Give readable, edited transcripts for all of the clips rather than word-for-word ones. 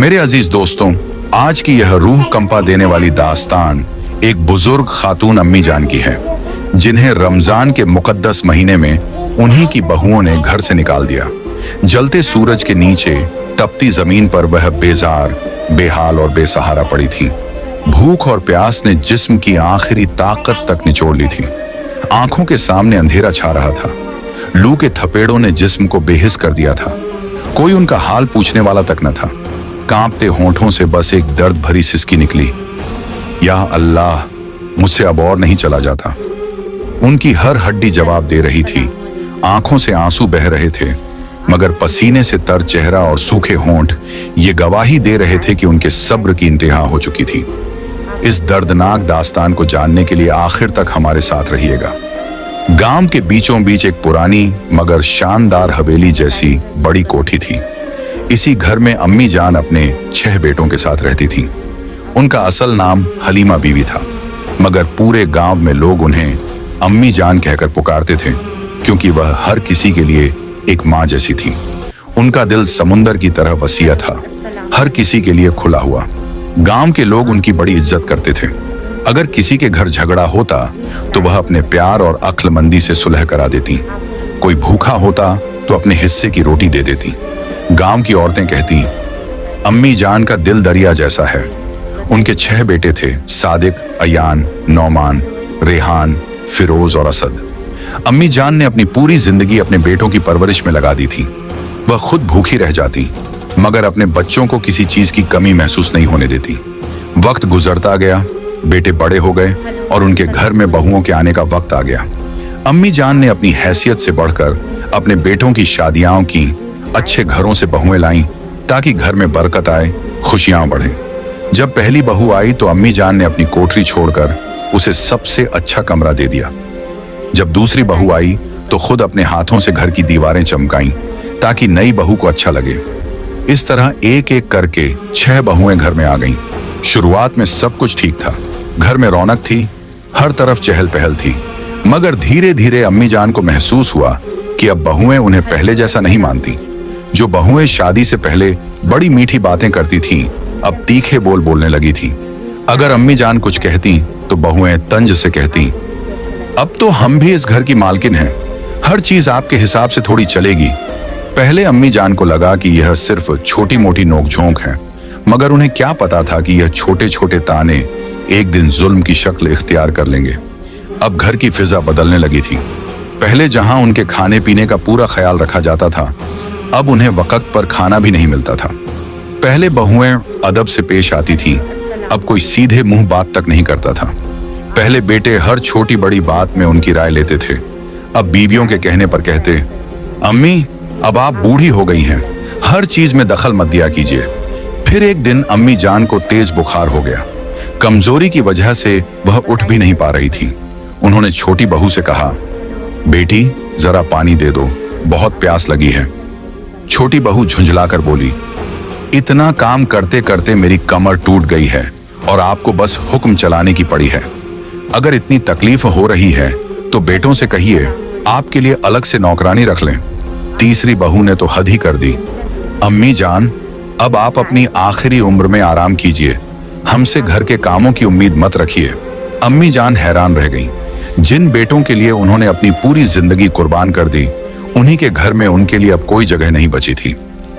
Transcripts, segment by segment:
मेरे अजीज दोस्तों, आज की यह रूह कंपा देने वाली दास्तान एक बुजुर्ग खातून अम्मी जान की है, जिन्हें रमजान के मुकद्दस महीने में उन्हीं की बहुओं ने घर से निकाल दिया। जलते सूरज के नीचे तपती जमीन पर वह बेजार, बेहाल और बेसहारा पड़ी थी। भूख और प्यास ने जिस्म की आखिरी ताकत तक निचोड़ ली थी। आंखों के सामने अंधेरा छा रहा था। लू के थपेड़ों ने जिस्म को बेहिस कर दिया था। कोई उनका हाल पूछने वाला तक न था। कांपते होंठों से बस एक दर्द भरी सिसकी निकली, या अल्लाह, मुझसे अब और नहीं चला जाता। उनकी हर हड्डी जवाब दे रही थी। आंखों से आंसू बह रहे थे, मगर पसीने से तर चेहरा और सूखे होंठ ये गवाही दे रहे थे कि उनके सब्र की इंतहा हो चुकी थी। इस दर्दनाक दास्तान को जानने के लिए आखिर तक हमारे साथ रहिएगा। गांव के बीचों बीच एक पुरानी मगर शानदार हवेली जैसी बड़ी कोठी थी। इसी घर में अम्मी जान अपने 6 बेटों के साथ रहती थी। उनका असल नाम हलीमा बीवी था, मगर पूरे गांव में लोग उन्हें अम्मी जान कहकर पुकारते थे, क्योंकि वह हर किसी के लिए एक माँ जैसी थी। उनका दिल समुंदर की तरह वसीया था, हर किसी के लिए खुला हुआ। गांव के लोग उनकी बड़ी इज्जत करते थे। अगर किसी के घर झगड़ा होता तो वह अपने प्यार और अक्लमंदी से सुलह करा देती। कोई भूखा होता तो अपने हिस्से की रोटी दे देती। गांव की औरतें कहती, अम्मी जान का दिल दरिया जैसा है। उनके 6 बेटे थे, सादिक, अयान, नौमान, रेहान, फिरोज और असद। अम्मी जान ने अपनी पूरी जिंदगी अपने बेटों की परवरिश में लगा दी थी। वह खुद भूखी रह जाती, मगर अपने बच्चों को किसी चीज की कमी महसूस नहीं होने देती। वक्त गुजरता गया, बेटे बड़े हो गए और उनके घर में बहुओं के आने का वक्त आ गया। अम्मी जान ने अपनी हैसियत से बढ़कर अपने बेटों की शादियां की, अच्छे घरों से बहुएं लाईं ताकि घर में बरकत आए, खुशियां बढ़ें। जब पहली बहू आई तो अम्मी जान ने अपनी कोठरी छोड़कर उसे सबसे अच्छा कमरा दे दिया। जब दूसरी बहू आई तो खुद अपने हाथों से घर की दीवारें चमकाईं ताकि नई बहू को अच्छा लगे। इस तरह एक एक करके 6 बहुएं घर में आ गईं। शुरुआत में सब कुछ ठीक था, घर में रौनक थी, हर तरफ चहल पहल थी। मगर धीरे धीरे अम्मी जान को महसूस हुआ कि अब बहुएं उन्हें पहले जैसा नहीं मानती। जो बहुएं शादी से पहले बड़ी मीठी बातें करती थीं, अब तीखे बोल बोलने लगी थीं। अगर अम्मी जान कुछ कहती तो बहुएं तंज से कहती, अब तो हम भी इस घर की मालकिन हैं, हर चीज आपके हिसाब से थोड़ी चलेगी। पहले अम्मी जान को लगा कि यह सिर्फ छोटी मोटी नोकझोंक है, मगर उन्हें क्या पता था कि यह छोटे छोटे ताने एक दिन जुल्म की शक्ल इख्तियार कर लेंगे। अब घर की फिजा बदलने लगी थी। पहले जहां उनके खाने पीने का पूरा ख्याल रखा जाता था, अब उन्हें वक्त पर खाना भी नहीं मिलता था। पहले बहुएं अदब से पेश आती थीं, अब कोई सीधे मुंह बात तक नहीं करता था। पहले बेटे हर छोटी बड़ी बात में उनकी राय लेते थे, अब बीवियों के कहने पर कहते, अम्मी अब आप बूढ़ी हो गई हैं, हर चीज में दखल मत दिया कीजिए। फिर एक दिन अम्मी जान को तेज बुखार हो गया। कमजोरी की वजह से वह उठ भी नहीं पा रही थी। उन्होंने छोटी बहू से कहा, बेटी जरा पानी दे दो, बहुत प्यास लगी है। छोटी बहू झुंझलाकर बोली, इतना काम करते करते मेरी कमर टूट गई है और आपको बस हुक्म चलाने की पड़ी है। अगर इतनी तकलीफ हो रही है तो बेटों से कहिए आपके लिए अलग से नौकरानी रख लें। तीसरी बहू ने तो हद ही कर दी, अम्मी जान अब आप अपनी आखिरी उम्र में आराम कीजिए, हमसे घर के कामों की उम्मीद मत रखिए। अम्मी जान हैरान रह गईं। जिन बेटों के लिए उन्होंने अपनी पूरी जिंदगी कुर्बान कर दी, उन्हीं के घर में उनके लिए अब कोई जगह नहीं बची थी।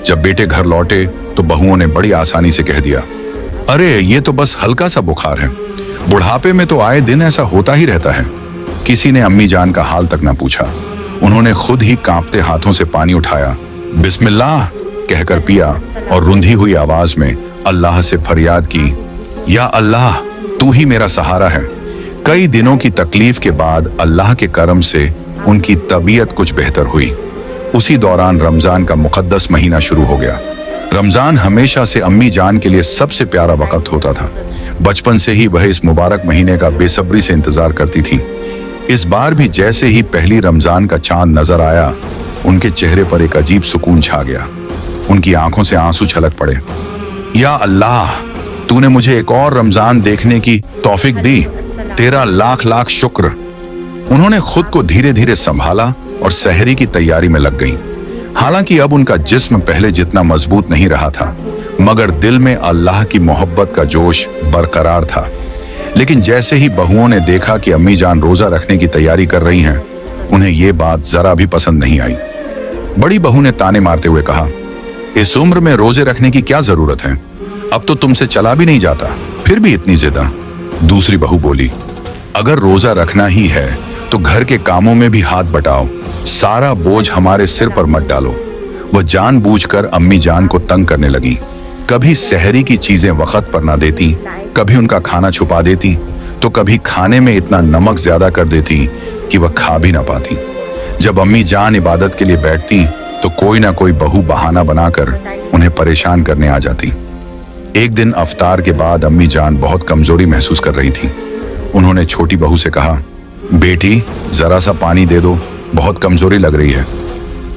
जब बेटे घर लौटे तो बहुओं ने बड़ी आसानी से कह दिया, अरे ये तो बस हल्का सा बुखार है, बुढ़ापे में तो आए दिन ऐसा होता ही रहता है। किसी ने अम्मी जान का हाल तक न पूछा। उन्होंने खुद ही कांपते हाथों से पानी उठाया, बिस्मिल्लाह कहकर पिया और रुंधी हुई आवाज में अल्लाह से फरियाद की, या अल्लाह तू ही मेरा सहारा है। कई दिनों की तकलीफ के बाद अल्लाह के करम से उनकी तबीयत कुछ बेहतर हुई। उसी दौरान रमजान का मुकद्दस महीना शुरू हो गया। रमजान हमेशा से अम्मी जान के लिए सबसे प्यारा वक्त होता था। बचपन से ही वह इस मुबारक महीने का बेसब्री से इंतजार करती थी। इस बार भी जैसे ही पहली रमजान का चांद नजर आया, उनके चेहरे पर एक अजीब सुकून छा गया। उनकी आंखों से आंसू छलक पड़े। या अल्लाह, तूने मुझे एक और रमजान देखने की तौफीक दी, तेरा लाख लाख शुक्र। उन्होंने खुद को धीरे धीरे संभाला और सहरी की तैयारी में लग गईं। हालांकि अब उनका जिस्म पहले जितना मजबूत नहीं रहा था, मगर दिल में अल्लाह की मोहब्बत का जोश बरकरार था। लेकिन जैसे ही बहुओं ने देखा कि अम्मी जान रोजा रखने की तैयारी कर रही हैं, उन्हें ये बात जरा भी पसंद नहीं आई। बड़ी बहू ने ताने मारते हुए कहा, इस उम्र में रोजे रखने की क्या जरूरत है, अब तो तुमसे चला भी नहीं जाता, फिर भी इतनी जिद्द। दूसरी बहू बोली, अगर रोजा रखना ही है तो घर के कामों में भी हाथ बटाओ, सारा बोझ हमारे सिर पर मत डालो। वह जानबूझकर अम्मी जान को तंग करने लगी। कभी सहरी की चीजें वक्त पर ना देती, कभी उनका खाना छुपा देती, तो कभी खाने में इतना नमक ज्यादा कर देती कि वह खा भी ना पाती। जब अम्मी जान इबादत के लिए बैठती तो कोई ना कोई बहू बहाना बनाकर उन्हें परेशान करने आ जाती। एक दिन अफ्तार के बाद अम्मी जान बहुत कमजोरी महसूस कर रही थी। उन्होंने छोटी बहू से कहा, बेटी जरा सा पानी दे दो, बहुत कमजोरी लग रही है।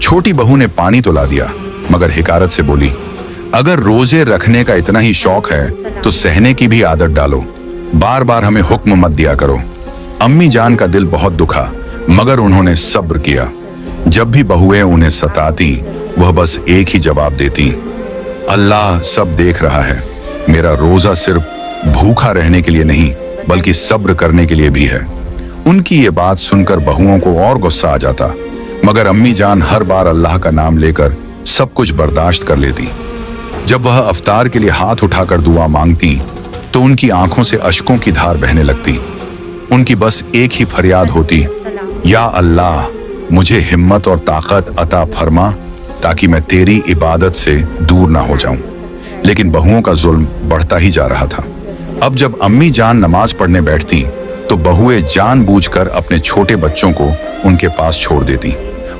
छोटी बहू ने पानी तो ला दिया, मगर हिकारत से बोली, अगर रोजे रखने का इतना ही शौक है तो सहने की भी आदत डालो, बार बार हमें हुक्म मत दिया करो। अम्मी जान का दिल बहुत दुखा, मगर उन्होंने सब्र किया। जब भी बहुएं उन्हें सताती, वह बस एक ही जवाब देती, अल्लाह सब देख रहा है, मेरा रोजा सिर्फ भूखा रहने के लिए नहीं बल्कि सब्र करने के लिए भी है। उनकी ये बात सुनकर बहुओं को और गुस्सा आ जाता, मगर अम्मी जान हर बार अल्लाह का नाम लेकर सब कुछ बर्दाश्त कर लेती। जब वह अफ्तार के लिए हाथ उठाकर दुआ मांगती तो उनकी आंखों से अश्कों की धार बहने लगती। उनकी बस एक ही फरियाद होती, या अल्लाह मुझे हिम्मत और ताकत अता फरमा ताकि मैं तेरी इबादत से दूर ना हो जाऊं। लेकिन बहुओं का जुल्म बढ़ता ही जा रहा था। अब जब अम्मी जान नमाज पढ़ने बैठती तो बहुएं जानबूझकर अपने छोटे बच्चों को उनके पास छोड़ देती।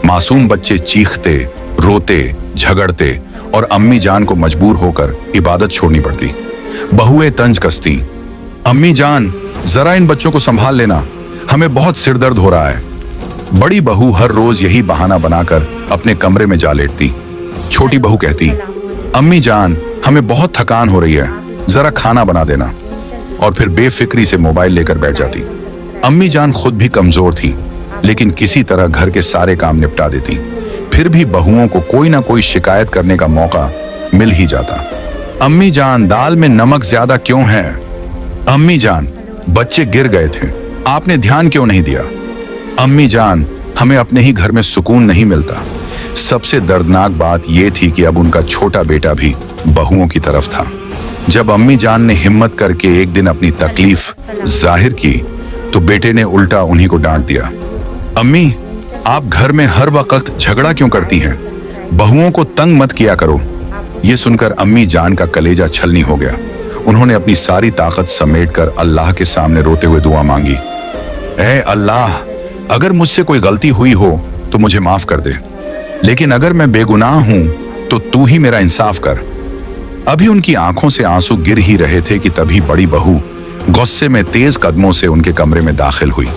मासूम बच्चे चीखते, रोते, झगड़ते और अम्मी जान को मजबूर होकर इबादत छोड़नी पड़ती। बहुएं तंज कसती, अम्मी जान जरा इन बच्चों को संभाल लेना, हमें बहुत सिरदर्द हो रहा है। बड़ी बहू हर रोज यही बहाना बनाकर अपने कमरे में जा लेटती। छोटी बहू कहती, अम्मी जान हमें बहुत थकान हो रही है, जरा खाना बना देना, और फिर बेफिक्री से मोबाइल लेकर बैठ जाती। अम्मी जान खुद भी कमजोर थी, लेकिन किसी तरह घर के सारे काम निपटा देती। फिर भी बहुओं को कोई ना कोई शिकायत करने का मौका मिल ही जाता। अम्मी जान दाल में नमक ज्यादा क्यों है? अम्मी जान बच्चे गिर गए थे, आपने ध्यान क्यों नहीं दिया? अम्मी जान हमें अपने ही घर में सुकून नहीं मिलता। सबसे दर्दनाक बात यह थी कि अब उनका छोटा बेटा भी बहुओं की तरफ था। जब अम्मी जान ने हिम्मत करके एक दिन अपनी तकलीफ जाहिर की तो बेटे ने उल्टा उन्हीं को डांट दिया, अम्मी आप घर में हर वक्त झगड़ा क्यों करती हैं? बहुओं को तंग मत किया करो। ये सुनकर अम्मी जान का कलेजा छलनी हो गया। उन्होंने अपनी सारी ताकत समेटकर अल्लाह के सामने रोते हुए दुआ मांगी, ऐ अल्लाह अगर मुझसे कोई गलती हुई हो तो मुझे माफ कर दे, लेकिन अगर मैं बेगुनाह हूं तो तू ही मेरा इंसाफ कर। अभी उनकी आंखों से आंसू गिर ही रहे थे कि तभी बड़ी बहू गुस्से में तेज कदमों से उनके कमरे में दाखिल हुई।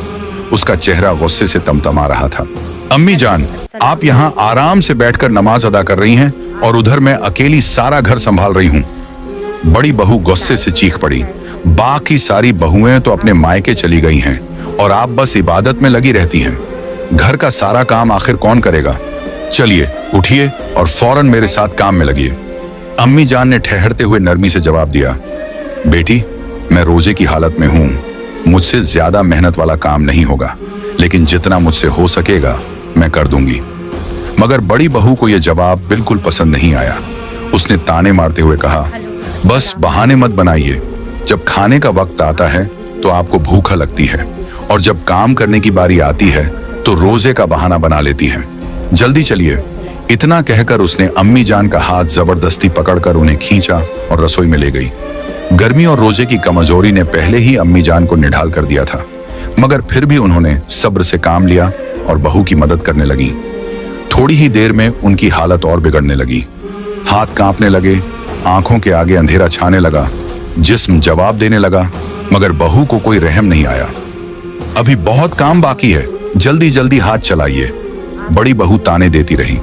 उसका चेहरा गुस्से से तमतमा रहा था। अम्मी जान आप यहाँ आराम से बैठकर नमाज अदा कर रही हैं और उधर मैं अकेली सारा घर संभाल रही हूँ। बड़ी बहू गुस्से से चीख पड़ी, बाकी सारी बहुएं तो अपने मायके चली गई हैं और आप बस इबादत में लगी रहती हैं। घर का सारा काम आखिर कौन करेगा? चलिए उठिए और फौरन मेरे साथ काम में लगिए। अम्मी जान ने ठहरते हुए नरमी से जवाब दिया, बेटी मैं रोजे की हालत में हूँ, मुझसे ज्यादा मेहनत वाला काम नहीं होगा, लेकिन जितना मुझसे हो सकेगा मैं कर दूंगी। मगर बड़ी बहू को यह जवाब बिल्कुल पसंद नहीं आया। उसने ताने मारते हुए कहा, बस बहाने मत बनाइए, जब खाने का वक्त आता है तो आपको भूखा लगती है और जब काम करने की बारी आती है तो रोजे का बहाना बना लेती है। जल्दी चलिए। इतना कहकर उसने अम्मी जान का हाथ जबरदस्ती पकड़कर उन्हें खींचा और रसोई में ले गई। गर्मी और रोजे की कमजोरी ने पहले ही अम्मी जान को निढाल कर दिया था, मगर फिर भी उन्होंने सब्र से काम लिया और बहू की मदद करने लगी। थोड़ी ही देर में उनकी हालत और बिगड़ने लगी। हाथ कांपने लगे, आंखों के आगे अंधेरा छाने लगा, जिस्म जवाब देने लगा, मगर बहू को कोई रहम नहीं आया। अभी बहुत काम बाकी है, जल्दी जल्दी हाथ चलाइए। बड़ी बहू ताने देती रही।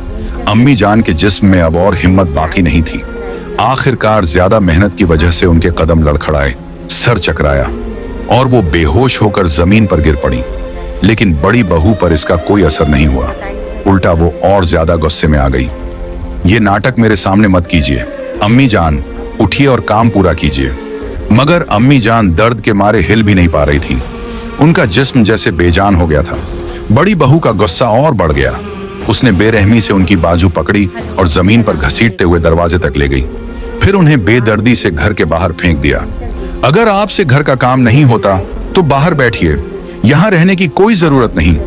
अम्मी जान के जिस्म में अब और हिम्मत बाकी नहीं थी। आखिरकार ज्यादा मेहनत की वजह से उनके कदम लड़खड़ाए, सर चकराया और वो बेहोश होकर जमीन पर गिर पड़ी। लेकिन बड़ी बहू पर इसका कोई असर नहीं हुआ, उल्टा वो और ज्यादा गुस्से में आ गई। ये नाटक मेरे सामने मत कीजिए। अम्मी जान उठिए और काम पूरा कीजिए। मगर अम्मी जान दर्द के मारे हिल भी नहीं पा रही थी। उनका जिस्म जैसे बेजान हो गया था। बड़ी बहू का गुस्सा और बढ़ गया। उसने बेरहमी से उनकी बाजू पकड़ी और जमीन पर घसीटते हुए दरवाजे तक ले गई। फिर उन्हें बेदर्दी से घर के बाहर फेंक दिया। अगर आपसे घर का काम नहीं होता तो बाहर बैठिए, यहाँ रहने की कोई जरूरत नहीं।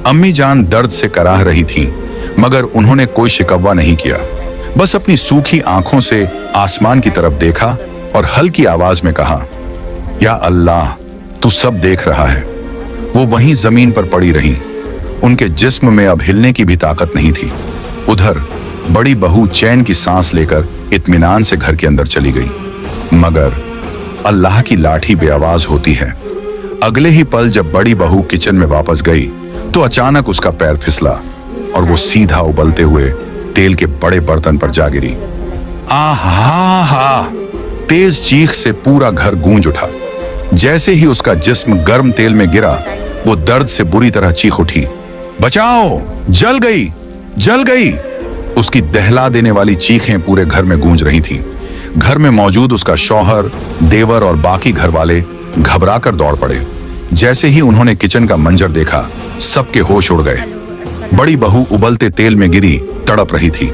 अम्मी जान दर्द से कराह रही थी, मगर उन्होंने कोई शिकवा नहीं किया। बस अपनी सूखी आंखों से आसमान की तरफ देखा और हल्की आवाज में कहा, या अल्लाह, तू सब देख रहा है। वो वहीं जमीन पर पड़ी रही। उनके जिस्म में अब हिलने की भी ताकत नहीं थी। उधर बड़ी बहू चैन की सांस लेकर इत्मीनान से घर के अंदर चली गई। मगर अल्लाह की लाठी बेआवाज होती है। अगले ही पल जब बड़ी बहू किचन में वापस गई तो अचानक उसका पैर फिसला और वो सीधा उबलते हुए तेल के बड़े बर्तन पर जा गिरी। आहा हा! तेज चीख से पूरा घर गूंज उठा। जैसे ही उसका जिस्म गर्म तेल में गिरा, वो दर्द से बुरी तरह चीख उठी, बचाओ, जल गई, जल गई। उसकी दहला देने वाली चीखें पूरे घर में गूंज रही थीं। घर में मौजूद उसका शौहर, देवर और बाकी घर वाले घबराकर दौड़ पड़े। जैसे ही उन्होंने किचन का मंजर देखा, सबके होश उड़ गए। बड़ी बहू उबलते तेल में गिरी तड़प रही थी।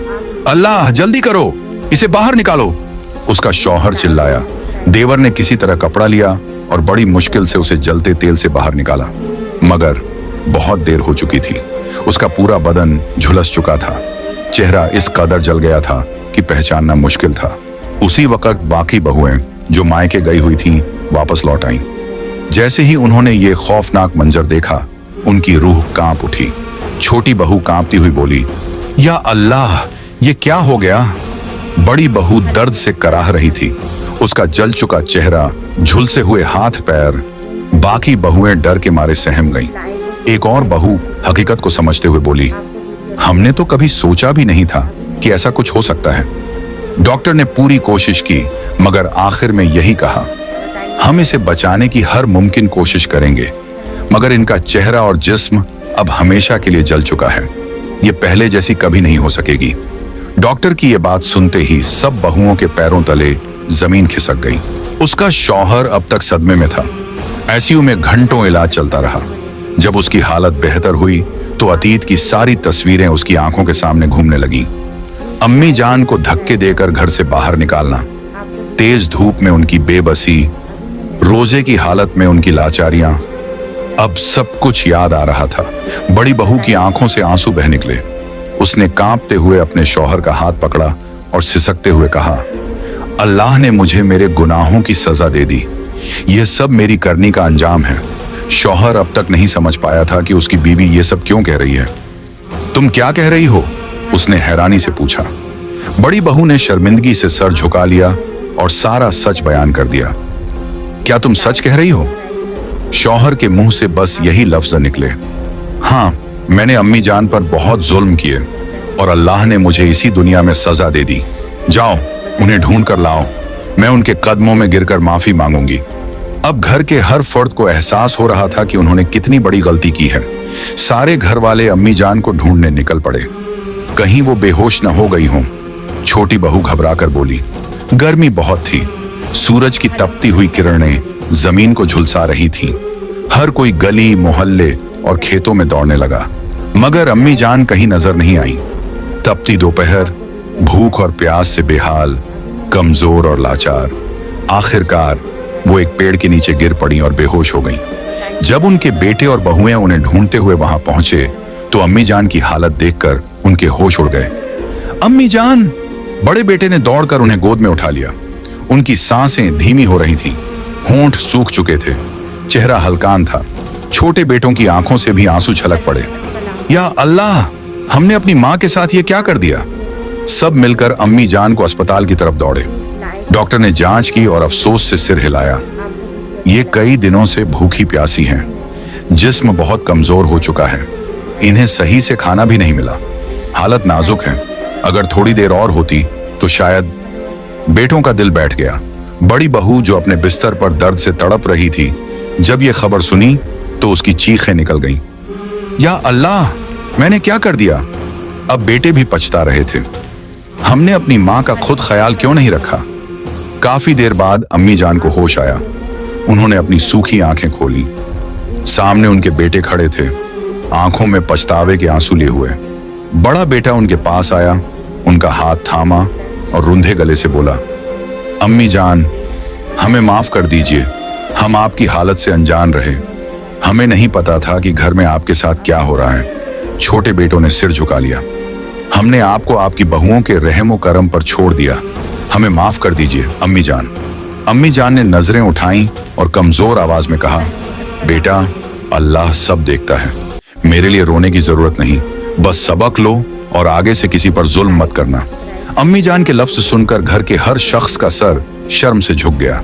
अल्लाह, जल्दी करो, इसे बाहर निकालो, उसका शौहर चिल्लाया। देवर ने किसी तरह कपड़ा लिया और बड़ी मुश्किल से उसे जलते तेल से बाहर निकाला, मगर बहुत देर हो चुकी थी। उसका पूरा बदन झुलस चुका था। चेहरा इस कदर जल गया था कि पहचानना मुश्किल था। उसी वक्त बाकी बहुएं जो मायके गई हुई थीं, वापस लौट आईं। जैसे ही उन्होंने ये खौफनाक मंजर देखा, उनकी रूह कांप उठी। छोटी बहू कांपती हुई बोली, या अल्लाह, ये क्या हो गया? बड़ी बहू दर्द से कराह रही थी। उसका जल चुका चेहरा, झुलसे हुए हाथ पैर। बाकी बहुएं डर के मारे सहम गईं। एक और बहू हकीकत को समझते हुए बोली, हमने तो कभी सोचा भी नहीं था कि ऐसा कुछ हो सकता है। डॉक्टर ने पूरी कोशिश की, मगर आखिर में यही कहा, हम इसे बचाने की हर मुमकिन कोशिश करेंगे, मगर इनका चेहरा और जिस्म अब हमेशा के लिए जल चुका है। ये पहले जैसी कभी नहीं हो सकेगी। डॉक्टर की ये बात सुनते ही सब बहुओं के पैरों तले जमीन खिसक गई। उसका शौहर अब तक सदमे में था। आईसीयू में घंटों इलाज चलता रहा। जब उसकी हालत बेहतर हुई तो अतीत की सारी तस्वीरें उसकी आंखों के सामने घूमने लगीं। अम्मी जान को धक्के देकर घर से बाहर निकालना, तेज धूप में उनकी बेबसी, रोजे की हालत में उनकी लाचारियां, अब सब कुछ याद आ रहा था। बड़ी बहू की आंखों से आंसू बह निकले। उसने कांपते हुए अपने शौहर का हाथ पकड़ा और सिसकते हुए कहा, अल्लाह ने मुझे मेरे गुनाहों की सजा दे दी। यह सब मेरी करनी का अंजाम है। शौहर अब तक नहीं समझ पाया था कि उसकी बीवी ये सब क्यों कह रही है। तुम क्या कह रही हो? उसने हैरानी से पूछा। बड़ी बहू ने शर्मिंदगी से सर झुका लिया और सारा सच बयान कर दिया। क्या तुम सच कह रही हो? शौहर के मुंह से बस यही लफ्ज निकले, हाँ, मैंने अम्मी जान पर बहुत जुल्म किए और अल्लाह ने मुझे इसी दुनिया में सजा दे दी। जाओ, उन्हें ढूंढ कर लाओ। मैं उनके कदमों में गिरकर माफी मांगूंगी। अब घर के हर फर्द को एहसास हो रहा था कि उन्होंने कितनी बड़ी गलती की है। सारे घर वाले अम्मी जान को ढूंढने निकल पड़े। कहीं वो बेहोश न हो गई हों। छोटी बहू घबराकर बोली, गर्मी बहुत थी। सूरज की तपती हुई किरणें जमीन को झुलसा रही थीं। हर कोई गली, मोहल्ले और खेतों में दौड़ने लगा, मगर अम्मी जान कहीं नजर नहीं आई। तपती दोपहर, भूख और प्यास से बेहाल, कमजोर और लाचार, आखिरकार वो एक पेड़ के नीचे गिर पड़ी और बेहोश हो गईं। जब उनके बेटे और बहुएं उन्हें ढूंढते हुए वहां पहुंचे तो अम्मी जान की हालत देखकर उनके होश उड़ गए। अम्मी जान! बड़े बेटे ने दौड़कर उन्हें गोद में उठा लिया। उनकी सांसें धीमी हो रही थीं, होंठ सूख चुके थे, चेहरा हल्कान था। छोटे बेटों की आंखों से भी आंसू छलक पड़े। या अल्लाह, हमने अपनी माँ के साथ ये क्या कर दिया? सब मिलकर अम्मी जान को अस्पताल की तरफ दौड़े। डॉक्टर ने जांच की और अफसोस से सिर हिलाया। ये कई दिनों से भूखी प्यासी हैं, जिस्म बहुत कमजोर हो चुका है, इन्हें सही से खाना भी नहीं मिला, हालत नाजुक है। अगर थोड़ी देर और होती तो शायद। बेटों का दिल बैठ गया। बड़ी बहू जो अपने बिस्तर पर दर्द से तड़प रही थी, जब ये खबर सुनी तो उसकी चीखें निकल गईं। या अल्लाह, मैंने क्या कर दिया? अब बेटे भी पछता रहे थे। हमने अपनी माँ का खुद ख्याल क्यों नहीं रखा? काफी देर बाद अम्मी जान को होश आया। उन्होंने अपनी सूखी आंखें खोली। सामने उनके बेटे खड़े थे, आंखों में पछतावे के आंसू लिए हुए। बड़ा बेटा उनके पास आया, उनका हाथ थामा और रुंधे गले से बोला, अम्मी जान, हमें माफ कर दीजिए, हम आपकी हालत से अनजान रहे। हमें नहीं पता था कि घर में आपके साथ क्या हो रहा है। छोटे बेटों ने सिर झुका लिया। हमने आपको आपकी बहुओं के रहम व करम पर छोड़ दिया, हमें माफ कर दीजिए अम्मी जान। अम्मी जान ने नजरें उठाई और कमजोर आवाज में कहा, बेटा, अल्लाह सब देखता है, मेरे लिए रोने की जरूरत नहीं, बस सबक लो और आगे से किसी पर जुल्म मत करना। अम्मी जान के लफ्ज सुनकर घर के हर शख्स का सर शर्म से झुक गया।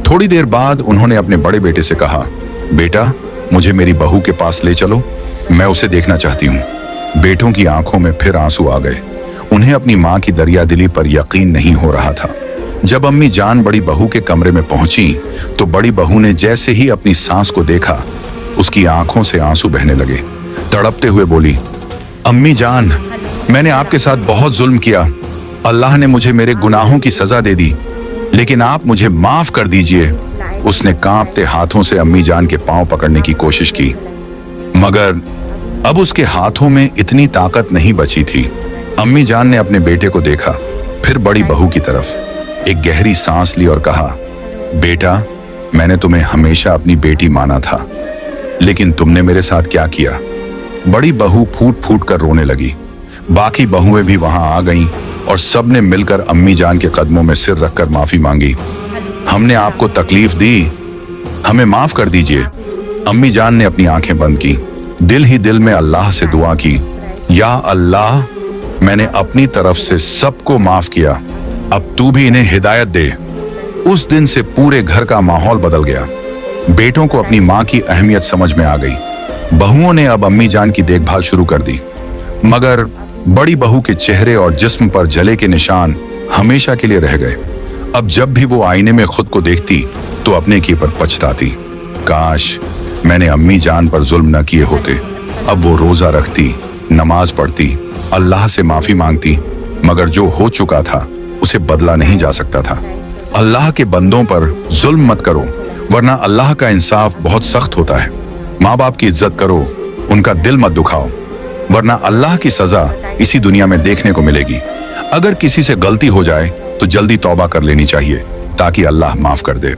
थोड़ी देर बाद उन्होंने अपने बड़े बेटे से कहा, बेटा, मुझे मेरी बहू के पास ले चलो, मैं उसे देखना चाहती हूँ। बेटों की आंखों में फिर आंसू आ गए। उन्हें अपनी माँ की दरियादिली पर यकीन नहीं हो रहा था। जब अम्मी जान बड़ी बहू के कमरे में पहुंची तो बड़ी बहू ने जैसे ही अपनी सांस को देखा, उसकी आंखों से आंसू बहने लगे। तड़पते हुए बोली, अम्मी जान, मैंने आपके साथ बहुत जुल्म किया, अल्लाह ने मुझे मेरे गुनाहों की सजा दे दी, लेकिन आप मुझे माफ कर दीजिए। उसने कांपते हाथों से अम्मी जान के पांव पकड़ने की कोशिश की, मगर अब उसके हाथों में इतनी ताकत नहीं बची थी। अम्मी जान ने अपने बेटे को देखा, फिर बड़ी बहू की तरफ, एक गहरी सांस ली और कहा, बेटा, मैंने तुम्हें हमेशा अपनी बेटी माना था, लेकिन तुमने मेरे साथ क्या किया। बड़ी बहू फूट फूट कर रोने लगी। बाकी बहुएं भी वहां आ गईं और सबने मिलकर अम्मी जान के कदमों में सिर रखकर माफी मांगी। हमने आपको तकलीफ दी, हमें माफ कर दीजिए। अम्मी जान ने अपनी आंखें बंद की, दिल ही दिल में अल्लाह से दुआ की, या अल्लाह, मैंने अपनी तरफ से सबको माफ किया, अब तू भी इन्हें हिदायत दे। उस दिन से पूरे घर का माहौल बदल गया। बेटों को अपनी माँ की अहमियत समझ में आ गई। बहुओं ने अब अम्मी जान की देखभाल शुरू कर दी, मगर बड़ी बहू के चेहरे और जिस्म पर जले के निशान हमेशा के लिए रह गए। अब जब भी वो आईने में खुद को देखती तो अपने की पर पछताती, काश मैंने अम्मी जान पर जुल्म न किए होते। अब वो रोजा रखती, नमाज पढ़ती, अल्लाह से माफी मांगती, मगर जो हो चुका था उसे बदला नहीं जा सकता था। अल्लाह के बंदों पर जुल्म मत करो, वरना अल्लाह का इंसाफ बहुत सख्त होता है। माँ बाप की इज्जत करो, उनका दिल मत दुखाओ, वरना अल्लाह की सजा इसी दुनिया में देखने को मिलेगी। अगर किसी से गलती हो जाए तो जल्दी तौबा कर लेनी चाहिए ताकि अल्लाह माफ कर दे।